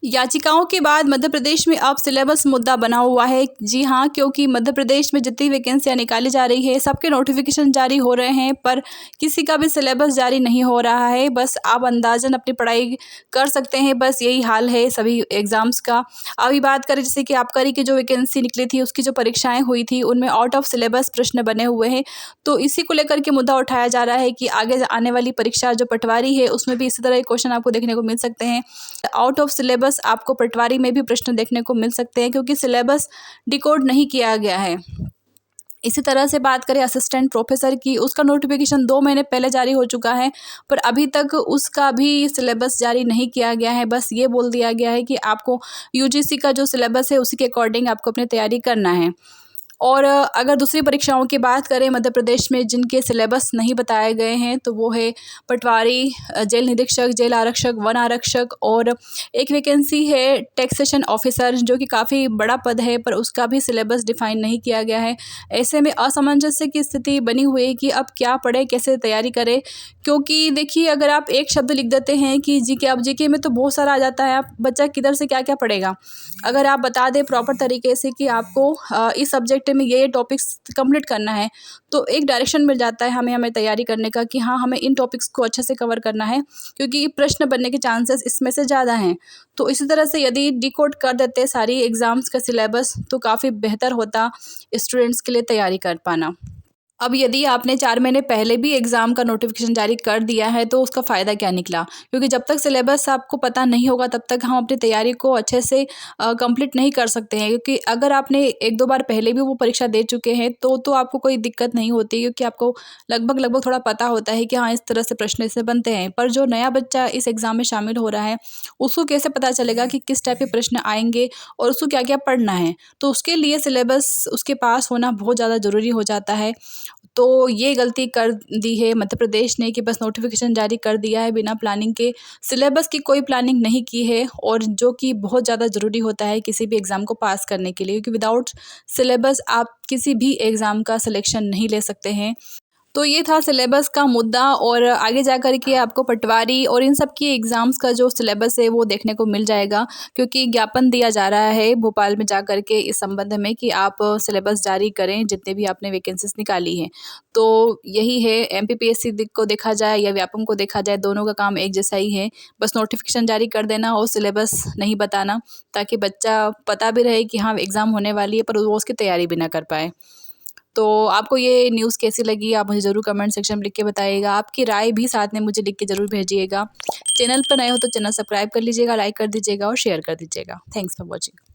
याचिकाओं के बाद मध्य प्रदेश में अब सिलेबस मुद्दा बना हुआ है। जी हाँ, क्योंकि मध्य प्रदेश में जितनी वैकेंसियाँ निकाली जा रही है, सबके नोटिफिकेशन जारी हो रहे हैं, पर किसी का भी सिलेबस जारी नहीं हो रहा है। बस आप अंदाज़न अपनी पढ़ाई कर सकते हैं, बस यही हाल है सभी एग्ज़ाम्स का। अभी बात करें जैसे कि आबकारी की जो वैकेंसी निकली थी, उसकी जो परीक्षाएँ हुई थी, उनमें आउट ऑफ सिलेबस प्रश्न बने हुए हैं। तो इसी को लेकर के मुद्दा उठाया जा रहा है कि आगे आने वाली परीक्षा जो पटवारी है, उसमें भी इसी तरह के क्वेश्चन आपको देखने को मिल सकते हैं। आउट ऑफ सिलेबस आपको पटवारी में भी प्रश्न देखने को मिल सकते हैं, क्योंकि सिलेबस डिकोड नहीं किया गया है। इसी तरह से बात करें असिस्टेंट प्रोफेसर की, उसका नोटिफिकेशन 2 महीने पहले जारी हो चुका है, पर अभी तक उसका भी सिलेबस जारी नहीं किया गया है। बस ये बोल दिया गया है कि आपको यूजीसी का जो सिलेबस है, उसी के अकॉर्डिंग आपको अपनी तैयारी करना है। और अगर दूसरी परीक्षाओं की बात करें मध्य प्रदेश में जिनके सिलेबस नहीं बताए गए हैं, तो वो है पटवारी, जेल निरीक्षक, जेल आरक्षक, वन आरक्षक, और एक वैकेंसी है टैक्सेशन ऑफिसर, जो कि काफ़ी बड़ा पद है, पर उसका भी सिलेबस डिफाइन नहीं किया गया है। ऐसे में असमंजस्य की स्थिति बनी हुई है कि अब क्या पढ़े, कैसे तैयारी करें। क्योंकि देखिए, अगर आप एक शब्द लिख देते हैं कि जीके, अब जीके में तो बहुत सारा आ जाता है, आप बच्चा किधर से क्या क्या पढ़ेगा। अगर आप बता दें प्रॉपर तरीके से कि आपको इस सब्जेक्ट में ये टॉपिक्स कंप्लीट करना है, तो एक डायरेक्शन मिल जाता है हमें तैयारी करने का कि हाँ, हमें इन टॉपिक्स को अच्छे से कवर करना है, क्योंकि प्रश्न बनने के चांसेस इसमें से ज़्यादा हैं। तो इसी तरह से यदि डिकोड कर देते सारी एग्ज़ाम्स का सिलेबस, तो काफ़ी बेहतर होता स्टूडेंट्स के लिए तैयारी कर पाना। अब यदि आपने 4 महीने पहले भी एग्ज़ाम का नोटिफिकेशन जारी कर दिया है, तो उसका फ़ायदा क्या निकला? क्योंकि जब तक सिलेबस आपको पता नहीं होगा, तब तक हम अपनी तैयारी को अच्छे से कंप्लीट नहीं कर सकते हैं। क्योंकि अगर आपने 1-2 बार पहले भी वो परीक्षा दे चुके हैं, तो आपको कोई दिक्कत नहीं होती, क्योंकि आपको लगभग थोड़ा पता होता है कि हाँ, इस तरह से प्रश्न इससे बनते हैं। पर जो नया बच्चा इस एग्ज़ाम में शामिल हो रहा है, उसको कैसे पता चलेगा कि किस टाइप के प्रश्न आएँगे और उसको क्या-क्या पढ़ना है? तो उसके लिए सिलेबस उसके पास होना बहुत ज़्यादा ज़रूरी हो जाता है। तो ये गलती कर दी है मध्य प्रदेश ने कि बस नोटिफिकेशन जारी कर दिया है बिना प्लानिंग के, सिलेबस की कोई प्लानिंग नहीं की है, और जो कि बहुत ज़्यादा ज़रूरी होता है किसी भी एग्ज़ाम को पास करने के लिए, क्योंकि विदाउट सिलेबस आप किसी भी एग्ज़ाम का सिलेक्शन नहीं ले सकते हैं। तो ये था सिलेबस का मुद्दा, और आगे जा कर के आपको पटवारी और इन सब की एग्ज़ाम्स का जो सिलेबस है वो देखने को मिल जाएगा, क्योंकि ज्ञापन दिया जा रहा है भोपाल में जा कर के इस संबंध में कि आप सिलेबस जारी करें जितने भी आपने वैकेंसीज़ निकाली हैं। तो यही है, एमपीपीएससी को देखा जाए या व्यापम को देखा जाए, दोनों का काम एक जैसा ही है। बस नोटिफिकेशन जारी कर देना और सिलेबस नहीं बताना, ताकि बच्चा पता भी रहे कि हाँ, एग्ज़ाम होने वाली है, पर वो उसकी तैयारी भी ना कर पाए। तो आपको ये न्यूज़ कैसी लगी, आप मुझे ज़रूर कमेंट सेक्शन में लिख के बताइएगा। आपकी राय भी साथ में मुझे लिख के ज़रूर भेजिएगा। चैनल पर नए हो तो चैनल सब्सक्राइब कर लीजिएगा, लाइक कर दीजिएगा और शेयर कर दीजिएगा। Thanks for watching.